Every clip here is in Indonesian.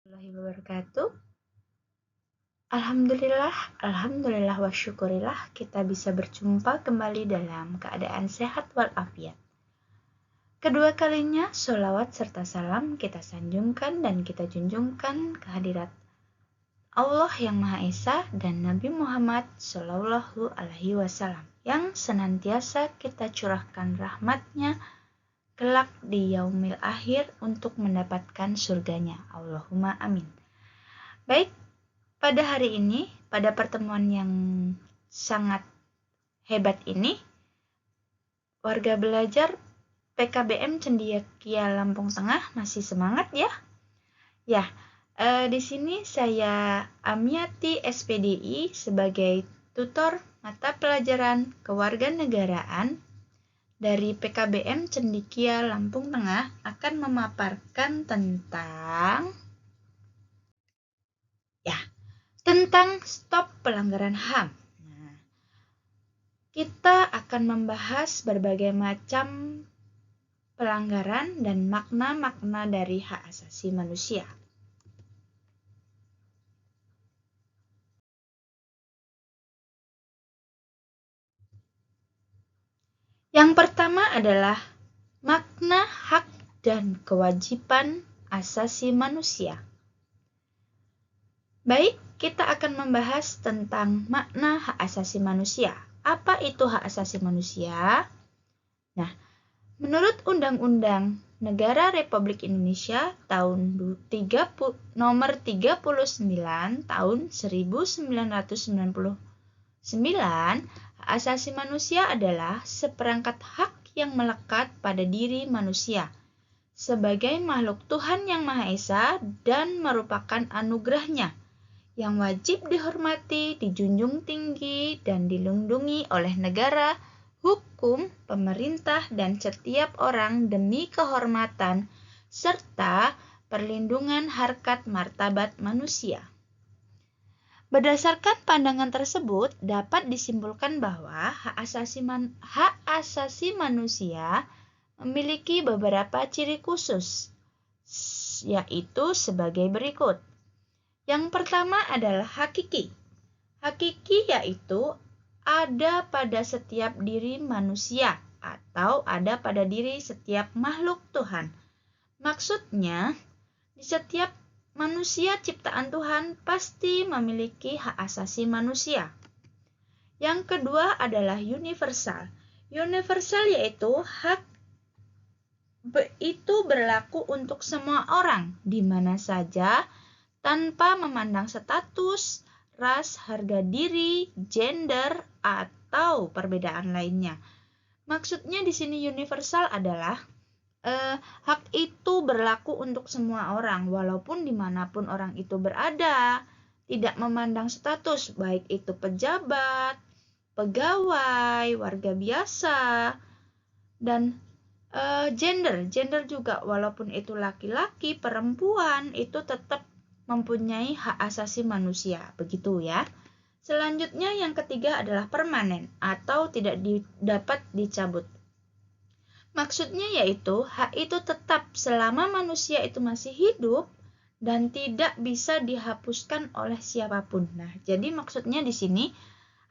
Warahmatullahi wabarakatuh. Alhamdulillah wa syukurillah kita bisa berjumpa kembali dalam keadaan sehat walafiat. Kedua kalinya sholawat serta salam kita sanjungkan dan kita junjungkan kehadirat Allah yang Maha Esa dan Nabi Muhammad Shallallahu Alaihi Wasallam yang senantiasa kita curahkan rahmatnya kelak di yaumil akhir untuk mendapatkan surganya. Allahumma amin. Baik, pada hari ini, pada pertemuan yang sangat hebat ini, warga belajar PKBM Cendekia Lampung Tengah masih semangat ya? Ya, di sini saya Amiati SPDI sebagai tutor mata pelajaran kewarganegaraan dari PKBM Cendekia Lampung Tengah akan memaparkan tentang stop pelanggaran HAM. Nah, kita akan membahas berbagai macam pelanggaran dan makna-makna dari hak asasi manusia. Yang pertama adalah makna hak dan kewajiban asasi manusia. Baik, kita akan membahas tentang makna hak asasi manusia. Apa itu hak asasi manusia? Nah, menurut Undang-Undang Negara Republik Indonesia tahun nomor 39 tahun 1999, hak asasi manusia adalah seperangkat hak yang melekat pada diri manusia sebagai makhluk Tuhan yang Maha Esa dan merupakan anugerahnya yang wajib dihormati, dijunjung tinggi, dan dilindungi oleh negara, hukum, pemerintah, dan setiap orang demi kehormatan serta perlindungan harkat martabat manusia. Berdasarkan pandangan tersebut, dapat disimpulkan bahwa hak asasi manusia memiliki beberapa ciri khusus, yaitu sebagai berikut. Yang pertama adalah hakiki. Hakiki yaitu ada pada setiap diri manusia atau ada pada diri setiap makhluk Tuhan. Maksudnya, di setiap manusia ciptaan Tuhan pasti memiliki hak asasi manusia. Yang kedua adalah universal. Universal yaitu hak itu berlaku untuk semua orang di mana saja tanpa memandang status, ras, harga diri, gender, atau perbedaan lainnya. Maksudnya di sini universal adalah hak itu berlaku untuk semua orang, walaupun dimanapun orang itu berada, tidak memandang status, baik itu pejabat, pegawai, warga biasa, dan gender juga, walaupun itu laki-laki, perempuan, itu tetap mempunyai hak asasi manusia, begitu ya. Selanjutnya yang ketiga adalah permanen atau tidak dapat dicabut. Maksudnya yaitu hak itu tetap selama manusia itu masih hidup dan tidak bisa dihapuskan oleh siapapun. Nah, jadi maksudnya di sini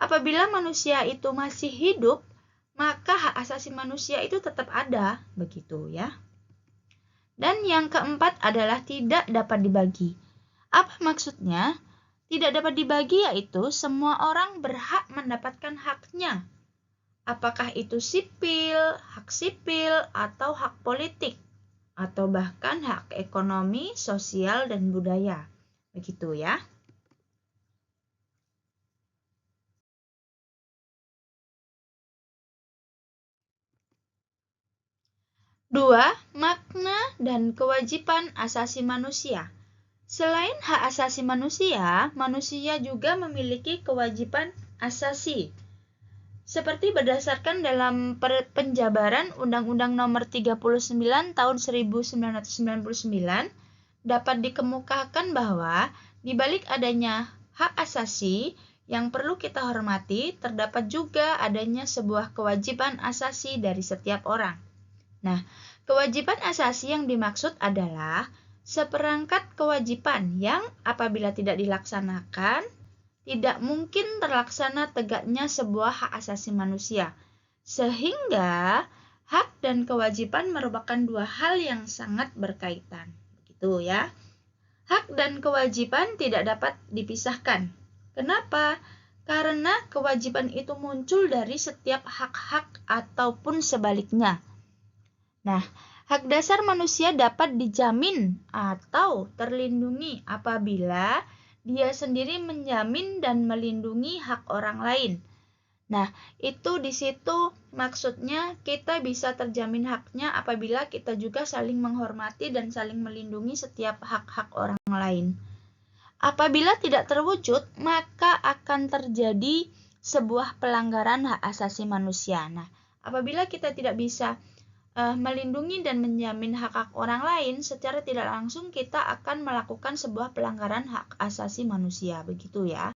apabila manusia itu masih hidup, maka hak asasi manusia itu tetap ada, begitu ya. Dan yang keempat adalah tidak dapat dibagi. Apa maksudnya? Tidak dapat dibagi yaitu semua orang berhak mendapatkan haknya. Apakah itu hak sipil, atau hak politik, atau bahkan hak ekonomi, sosial, dan budaya. Begitu ya. Dua, makna dan kewajiban asasi manusia. Selain hak asasi manusia, manusia juga memiliki kewajiban asasi. Seperti berdasarkan dalam penjabaran Undang-Undang Nomor 39 Tahun 1999, dapat dikemukakan bahwa di balik adanya hak asasi yang perlu kita hormati, terdapat juga adanya sebuah kewajiban asasi dari setiap orang. Nah, kewajiban asasi yang dimaksud adalah seperangkat kewajiban yang apabila tidak dilaksanakan, tidak mungkin terlaksana tegaknya sebuah hak asasi manusia. Sehingga hak dan kewajiban merupakan dua hal yang sangat berkaitan. Begitu ya. Hak dan kewajiban tidak dapat dipisahkan. Kenapa? Karena kewajiban itu muncul dari setiap hak-hak ataupun sebaliknya. Nah, hak dasar manusia dapat dijamin atau terlindungi apabila dia sendiri menjamin dan melindungi hak orang lain. Nah, itu di situ maksudnya kita bisa terjamin haknya apabila kita juga saling menghormati dan saling melindungi setiap hak-hak orang lain. Apabila tidak terwujud, maka akan terjadi sebuah pelanggaran hak asasi manusia. Nah, apabila kita tidak bisa melindungi dan menjamin hak-hak orang lain, secara tidak langsung kita akan melakukan sebuah pelanggaran hak asasi manusia, begitu ya.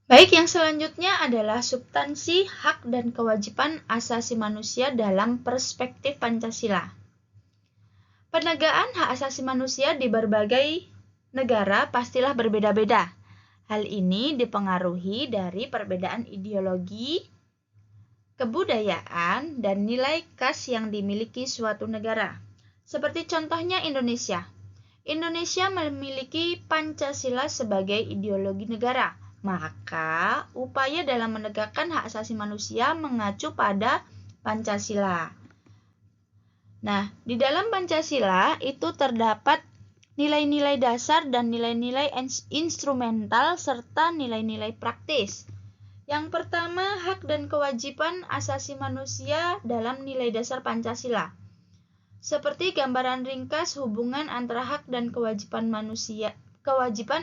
Baik, yang selanjutnya adalah substansi hak dan kewajiban asasi manusia dalam perspektif Pancasila. Penegakan hak asasi manusia di berbagai negara pastilah berbeda-beda. Hal ini dipengaruhi dari perbedaan ideologi, kebudayaan, dan nilai khas yang dimiliki suatu negara. Seperti contohnya Indonesia. Indonesia memiliki Pancasila sebagai ideologi negara. Maka, upaya dalam menegakkan hak asasi manusia mengacu pada Pancasila. Nah, di dalam Pancasila itu terdapat nilai-nilai dasar dan nilai-nilai instrumental serta nilai-nilai praktis. Yang pertama, hak dan kewajiban asasi manusia dalam nilai dasar Pancasila. Seperti gambaran ringkas hubungan antara hak dan kewajiban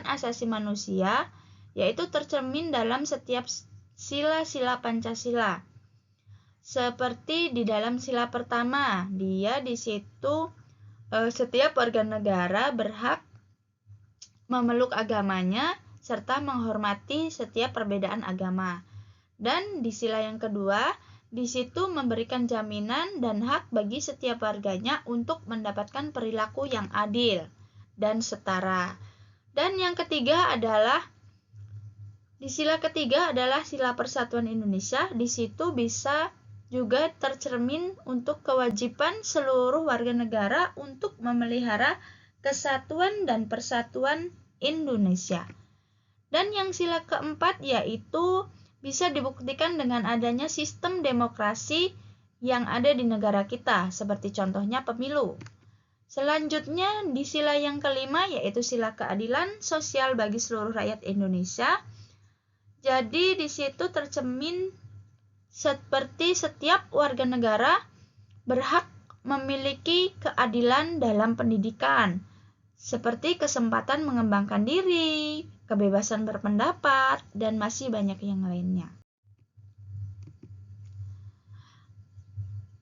asasi manusia, yaitu tercermin dalam setiap sila-sila Pancasila. Seperti di dalam sila pertama, dia di situ setiap warga negara berhak memeluk agamanya serta menghormati setiap perbedaan agama. Dan di sila yang kedua, di situ memberikan jaminan dan hak bagi setiap warganya untuk mendapatkan perilaku yang adil dan setara. Dan yang ketiga adalah di sila ketiga adalah sila persatuan Indonesia. Di situ bisa juga tercermin untuk kewajiban seluruh warga negara untuk memelihara kesatuan dan persatuan Indonesia. Dan yang sila keempat yaitu bisa dibuktikan dengan adanya sistem demokrasi yang ada di negara kita, seperti contohnya pemilu. Selanjutnya di sila yang kelima yaitu sila keadilan sosial bagi seluruh rakyat Indonesia. Jadi di situ tercermin seperti setiap warga negara berhak memiliki keadilan dalam pendidikan, seperti kesempatan mengembangkan diri, kebebasan berpendapat, dan masih banyak yang lainnya.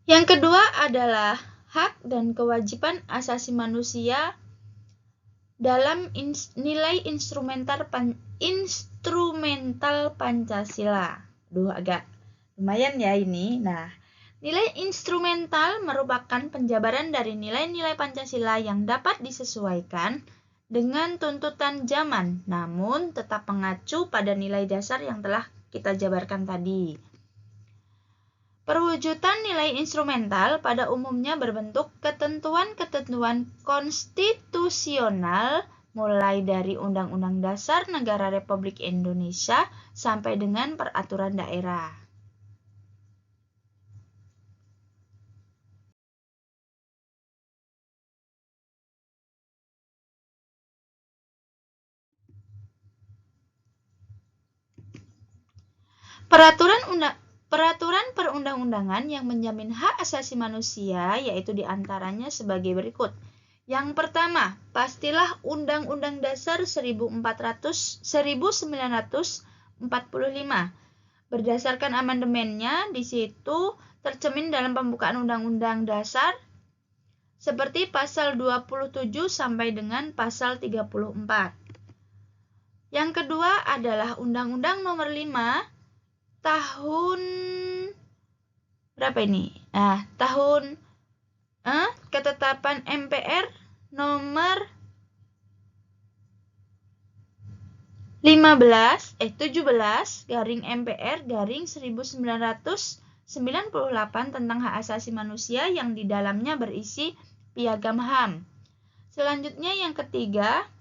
Yang kedua adalah hak dan kewajiban asasi manusia dalam nilai instrumental Pancasila. Agak lumayan ya ini. Nah, nilai instrumental merupakan penjabaran dari nilai-nilai Pancasila yang dapat disesuaikan dengan tuntutan zaman, namun tetap mengacu pada nilai dasar yang telah kita jabarkan tadi. Perwujudan nilai instrumental pada umumnya berbentuk ketentuan-ketentuan konstitusional mulai dari Undang-Undang Dasar Negara Republik Indonesia sampai dengan peraturan daerah. Peraturan perundang-undangan yang menjamin hak asasi manusia yaitu diantaranya sebagai berikut. Yang pertama, pastilah Undang-Undang Dasar 1945. Berdasarkan amandemennya, di situ tercermin dalam pembukaan Undang-Undang Dasar seperti pasal 27 sampai dengan pasal 34. Yang kedua adalah Undang-Undang Nomor 5 tahun berapa ini? Tahun Ketetapan MPR nomor 17/MPR/1998 tentang hak asasi manusia yang di dalamnya berisi piagam HAM. Selanjutnya yang ketiga,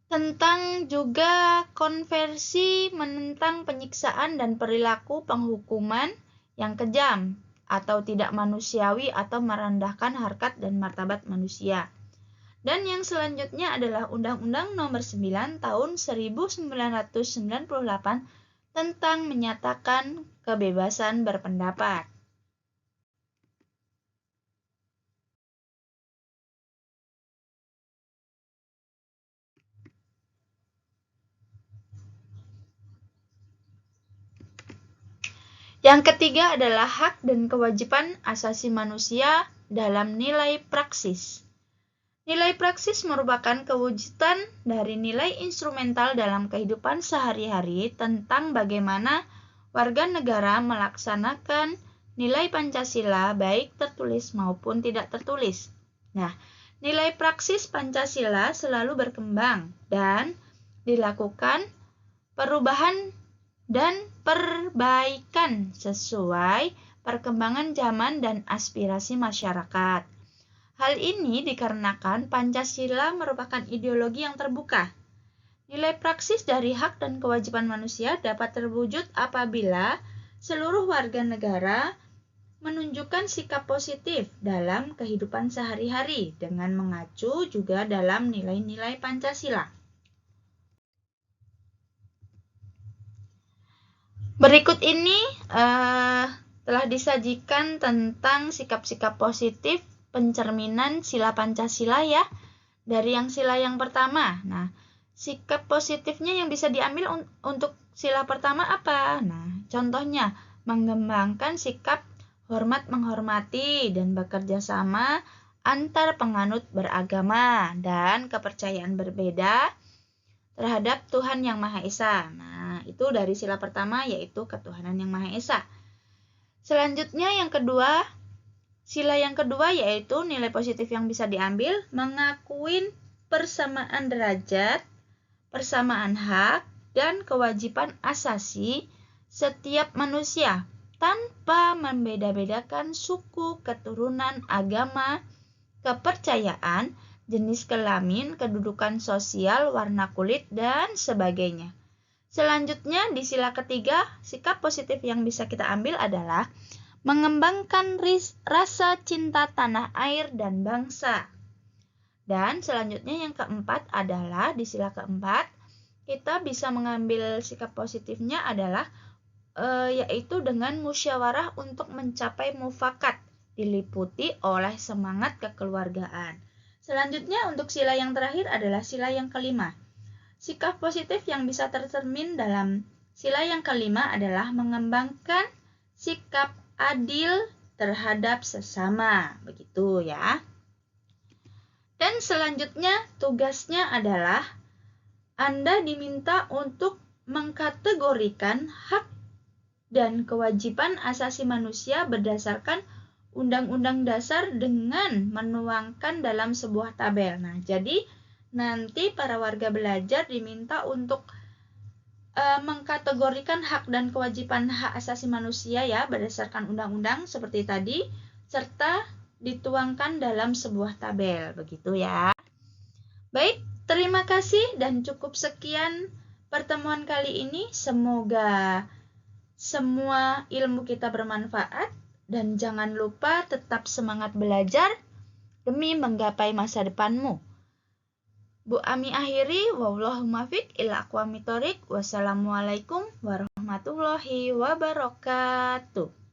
tentang juga konversi menentang penyiksaan dan perilaku penghukuman yang kejam atau tidak manusiawi atau merendahkan harkat dan martabat manusia. Dan yang selanjutnya adalah Undang-Undang Nomor 9 Tahun 1998 tentang menyatakan kebebasan berpendapat. Yang ketiga adalah hak dan kewajiban asasi manusia dalam nilai praksis. Nilai praksis merupakan kewujudan dari nilai instrumental dalam kehidupan sehari-hari tentang bagaimana warga negara melaksanakan nilai Pancasila baik tertulis maupun tidak tertulis. Nah, nilai praksis Pancasila selalu berkembang dan dilakukan perubahan dan perbaikan sesuai perkembangan zaman dan aspirasi masyarakat. Hal ini dikarenakan Pancasila merupakan ideologi yang terbuka. Nilai praksis dari hak dan kewajiban manusia dapat terwujud apabila seluruh warga negara menunjukkan sikap positif dalam kehidupan sehari-hari dengan mengacu juga dalam nilai-nilai Pancasila. Berikut ini telah disajikan tentang sikap-sikap positif pencerminan sila Pancasila ya. Dari yang sila yang pertama. Nah, sikap positifnya yang bisa diambil untuk sila pertama apa? Nah, contohnya mengembangkan sikap hormat menghormati dan bekerja sama antar penganut beragama dan kepercayaan berbeda terhadap Tuhan Yang Maha Esa. Nah, itu dari sila pertama yaitu ketuhanan Yang Maha Esa. Selanjutnya yang kedua, sila yang kedua yaitu nilai positif yang bisa diambil mengakuin persamaan derajat, persamaan hak, dan kewajiban asasi setiap manusia tanpa membeda-bedakan suku, keturunan, agama, kepercayaan, jenis kelamin, kedudukan sosial, warna kulit, dan sebagainya. Selanjutnya di sila ketiga, sikap positif yang bisa kita ambil adalah mengembangkan rasa cinta tanah air dan bangsa. Dan selanjutnya yang keempat adalah di sila keempat, kita bisa mengambil sikap positifnya adalah yaitu dengan musyawarah untuk mencapai mufakat, diliputi oleh semangat kekeluargaan. Selanjutnya untuk sila yang terakhir adalah sila yang kelima. Sikap positif yang bisa tercermin dalam sila yang kelima adalah mengembangkan sikap adil terhadap sesama, begitu ya. Dan selanjutnya tugasnya adalah Anda diminta untuk mengkategorikan hak dan kewajiban asasi manusia berdasarkan Undang-Undang Dasar dengan menuangkan dalam sebuah tabel. Nah, jadi nanti para warga belajar diminta untuk mengkategorikan hak dan kewajiban hak asasi manusia ya berdasarkan undang-undang seperti tadi serta dituangkan dalam sebuah tabel, begitu ya. Baik, terima kasih dan cukup sekian pertemuan kali ini. Semoga semua ilmu kita bermanfaat dan jangan lupa tetap semangat belajar demi menggapai masa depanmu. Bu Ami akhiri, wallahu muwaffiq ila aqwamit thoriq. Wassalamualaikum warahmatullahi wabarakatuh.